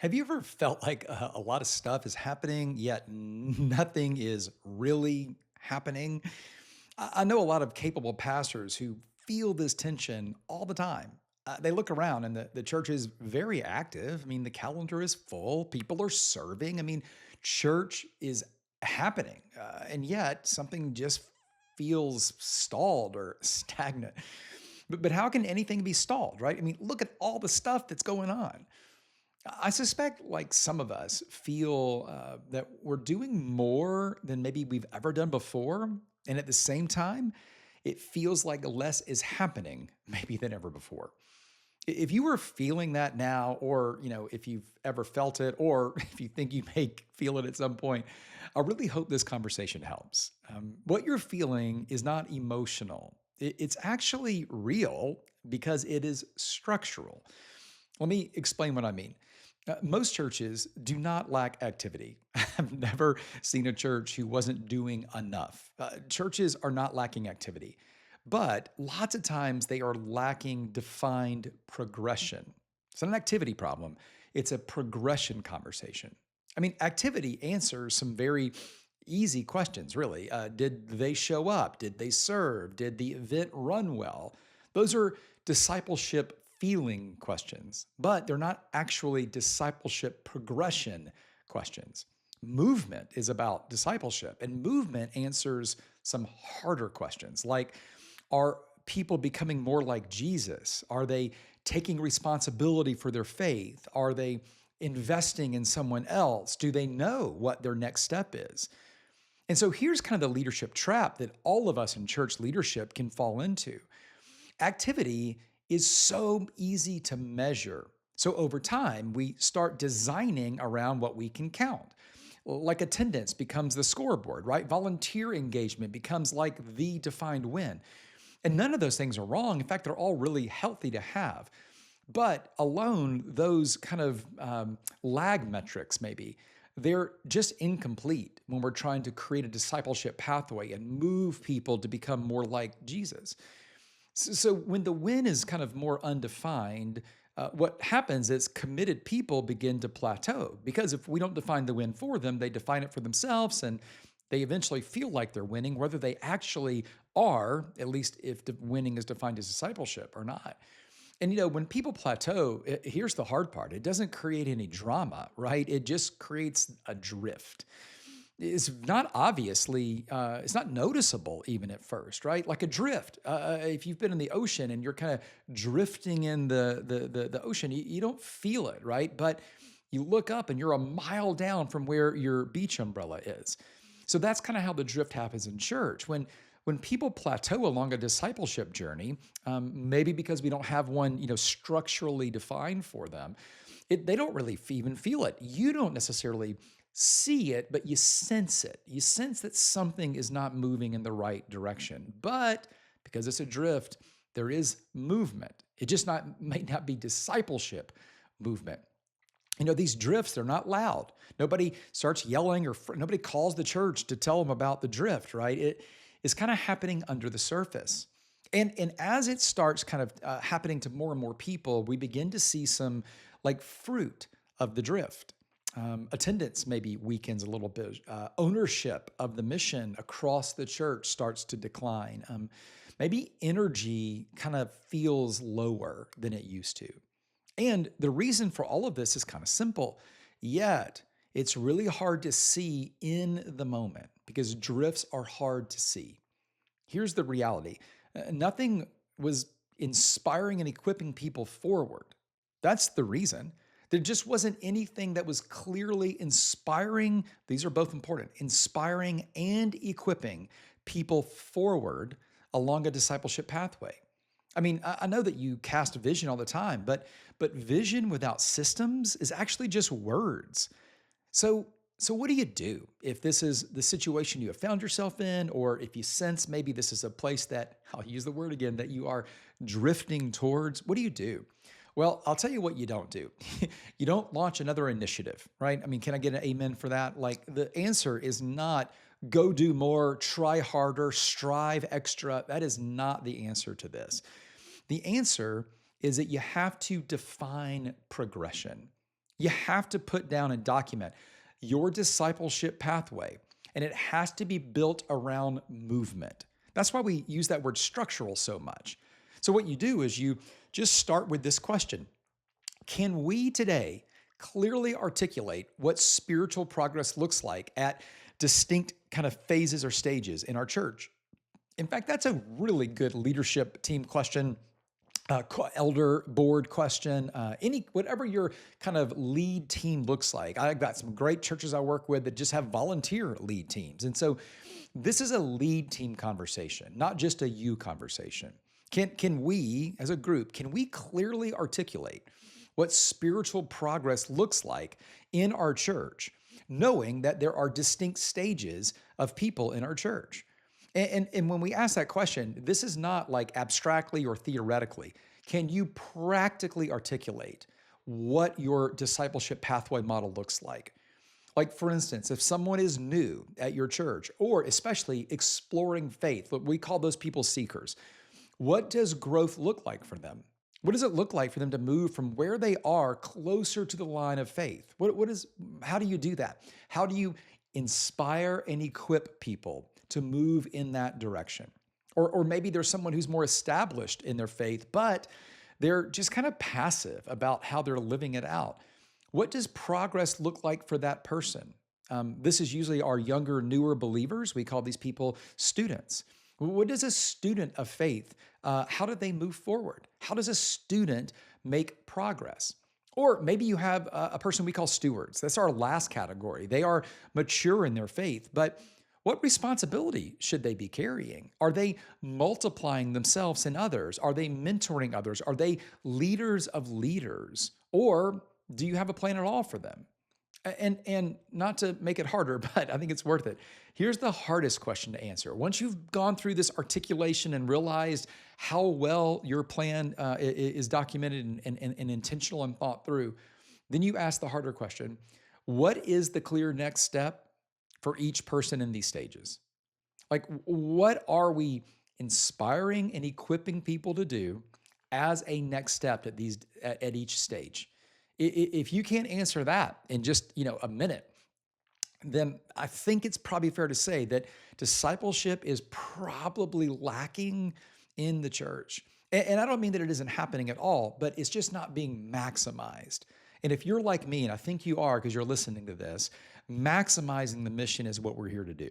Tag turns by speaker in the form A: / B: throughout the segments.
A: Have you ever felt like a lot of stuff is happening, yet nothing is really happening? I know a lot of capable pastors who feel this tension all the time. They look around and the church is very active. I mean, the calendar is full, people are serving. I mean, church is happening. And yet something just feels stalled or stagnant. But how can anything be stalled, right? I mean, look at all the stuff that's going on. I suspect, like some of us, feel that we're doing more than maybe we've ever done before. And at the same time, it feels like less is happening maybe than ever before. If you were feeling that now, or if you've ever felt it, or if you think you may feel it at some point, I really hope this conversation helps. What you're feeling is not emotional. It's actually real because it is structural. Let me explain what I mean. Most churches do not lack activity. I've never seen a church who wasn't doing enough. Churches are not lacking activity, but lots of times they are lacking defined progression. It's not an activity problem, it's a progression conversation. I mean, activity answers some very easy questions, really. Did they show up? Did they serve? Did the event run well? Those are discipleship feeling questions, but they're not actually discipleship progression questions. Movement is about discipleship, and movement answers some harder questions like, are people becoming more like Jesus? Are they taking responsibility for their faith? Are they investing in someone else? Do they know what their next step is? And so here's kind of the leadership trap that all of us in church leadership can fall into. Activity is so easy to measure. So over time, we start designing around what we can count. Like attendance becomes the scoreboard, right? Volunteer engagement becomes like the defined win. And none of those things are wrong. In fact, they're all really healthy to have. But alone, those kind of lag metrics, maybe, they're just incomplete when we're trying to create a discipleship pathway and move people to become more like Jesus. So when the win is kind of more undefined, what happens is committed people begin to plateau because if we don't define the win for them, they define it for themselves and they eventually feel like they're winning, whether they actually are, at least if the winning is defined as discipleship or not. And when people plateau, here's the hard part. It doesn't create any drama, right? It just creates a drift. It's not noticeable even at first, right? Like a drift. If you've been in the ocean and you're kind of drifting in the ocean, you don't feel it, right? But you look up and you're a mile down from where your beach umbrella is. So that's kind of how the drift happens in church. When people plateau along a discipleship journey, maybe because we don't have one, structurally defined for them, they don't really even feel it. You don't necessarily see it, but you sense it. You sense that something is not moving in the right direction. But because it's a drift, there is movement. It just might not be discipleship movement. These drifts, they're not loud. Nobody starts yelling or nobody calls the church to tell them about the drift, right? It is kind of happening under the surface. And as it starts kind of happening to more and more people, we begin to see some like fruit of the drift. Attendance maybe weakens a little bit. Ownership of the mission across the church starts to decline. Maybe energy kind of feels lower than it used to. And the reason for all of this is kind of simple, yet it's really hard to see in the moment because drifts are hard to see. Here's the reality. Nothing was inspiring and equipping people forward. That's the reason. There just wasn't anything that was clearly inspiring. These are both important, inspiring and equipping people forward along a discipleship pathway. I mean, I know that you cast vision all the time, but vision without systems is actually just words. So what do you do if this is the situation you have found yourself in, or if you sense maybe this is a place that, I'll use the word again, that you are drifting towards? What do you do? Well, I'll tell you what you don't do. You don't launch another initiative, right? I mean, can I get an amen for that? Like the answer is not go do more, try harder, strive extra. That is not the answer to this. The answer is that you have to define progression. You have to put down and document your discipleship pathway, and it has to be built around movement. That's why we use that word structural so much. So, what you do is you just start with this question: can we today clearly articulate what spiritual progress looks like at distinct kind of phases or stages in our church? In fact, that's a really good leadership team question, elder board question, any whatever your kind of lead team looks like. I've got some great churches I work with that just have volunteer lead teams, and so this is a lead team conversation, not just a you conversation. Can we, as a group, can we clearly articulate what spiritual progress looks like in our church, knowing that there are distinct stages of people in our church? And when we ask that question, this is not like abstractly or theoretically. Can you practically articulate what your discipleship pathway model looks like? Like, for instance, if someone is new at your church, or especially exploring faith, we call those people seekers, what does growth look like for them? What does it look like for them to move from where they are closer to the line of faith? How do you do that? How do you inspire and equip people to move in that direction? Or maybe there's someone who's more established in their faith, but they're just kind of passive about how they're living it out. What does progress look like for that person? This is usually our younger, newer believers. We call these people students. What does a student of faith, how do they move forward? How does a student make progress? Or maybe you have a person we call stewards. That's our last category. They are mature in their faith, but what responsibility should they be carrying? Are they multiplying themselves and others? Are they mentoring others? Are they leaders of leaders? Or do you have a plan at all for them? And not to make it harder, but I think it's worth it. Here's the hardest question to answer. Once you've gone through this articulation and realized how well your plan is documented and intentional and thought through, then you ask the harder question: what is the clear next step for each person in these stages? Like, what are we inspiring and equipping people to do as a next step at each stage? If you can't answer that in just a minute, then I think it's probably fair to say that discipleship is probably lacking in the church. And I don't mean that it isn't happening at all, but it's just not being maximized. And if you're like me, and I think you are because you're listening to this, maximizing the mission is what we're here to do.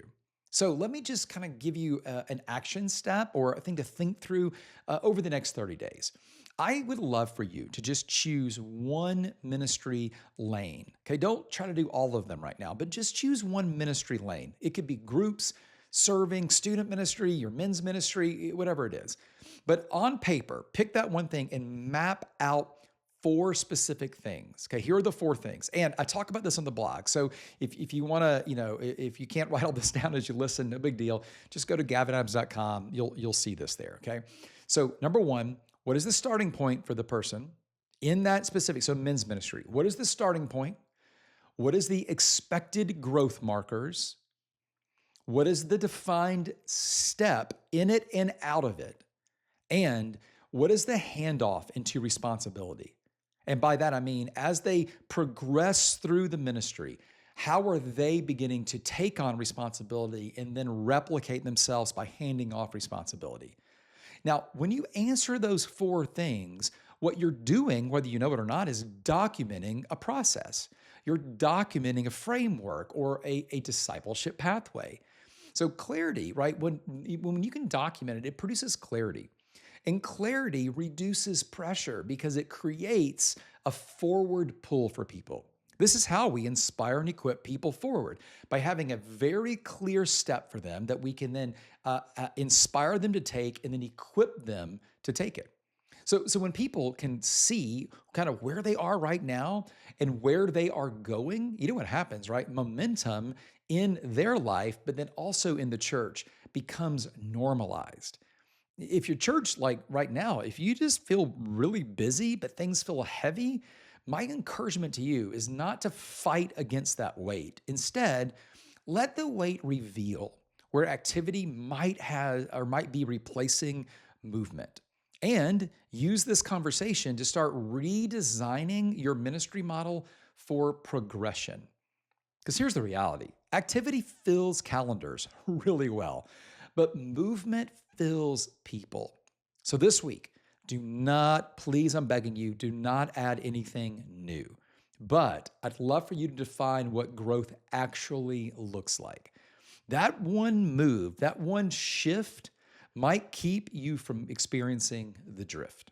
A: So let me just kind of give you an action step or a thing to think through over the next 30 days. I would love for you to just choose one ministry lane. Okay, don't try to do all of them right now, but just choose one ministry lane. It could be groups, serving, student ministry, your men's ministry, whatever it is. But on paper, pick that one thing and map out four specific things. Okay, here are the four things. And I talk about this on the blog. So if you want to, if you can't write all this down as you listen, no big deal. Just go to gavinadams.com. You'll see this there, okay? So number one, what is the starting point for the person in that specific, so men's ministry? What is the starting point? What is the expected growth markers? What is the defined step in it and out of it? And what is the handoff into responsibility? And by that, I mean, as they progress through the ministry, how are they beginning to take on responsibility and then replicate themselves by handing off responsibility? Now, when you answer those four things, what you're doing, whether you know it or not, is documenting a process. You're documenting a framework or a discipleship pathway. So clarity, right? When you can document it, it produces clarity. And clarity reduces pressure because it creates a forward pull for people. This is how we inspire and equip people forward, by having a very clear step for them that we can then inspire them to take and then equip them to take it. So when people can see kind of where they are right now and where they are going, you know what happens, right? Momentum in their life, but then also in the church, becomes normalized. If your church, like right now, if you just feel really busy, but things feel heavy, my encouragement to you is not to fight against that weight. Instead, let the weight reveal where activity might have or might be replacing movement. And use this conversation to start redesigning your ministry model for progression. Because here's the reality: activity fills calendars really well, but movement fills people. So this week, do not, please, I'm begging you, do not add anything new. But I'd love for you to define what growth actually looks like. That one move, that one shift might keep you from experiencing the drift.